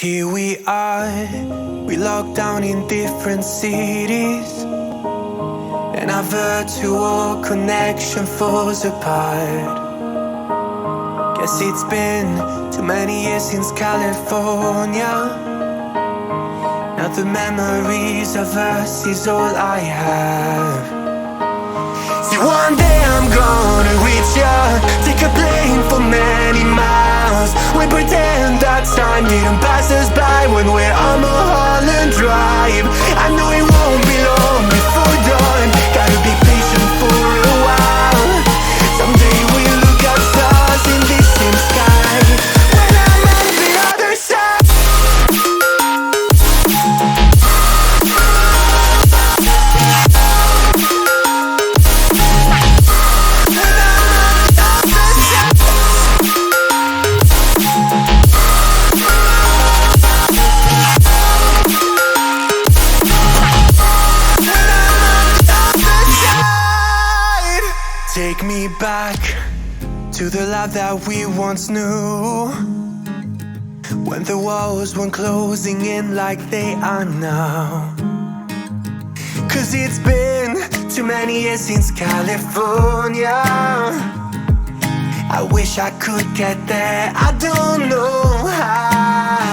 Here we are, we locked down in different cities, and our virtual connection falls apart. Guess it's been too many years since California. Now the memories of us is all I have. See, one day I'm gonna reach ya, take a plane for many miles. We pretend that time didn't pass us by when we're on Mulholland Drive. I know it won't be long before dawn, gotta be patient for a while. Someday we'll look at stars in this same sky when I'm on the other side. Take me back to the life that we once knew, when the walls weren't closing in like they are now. Cause it's been too many years since California. I wish I could get there, I don't know how.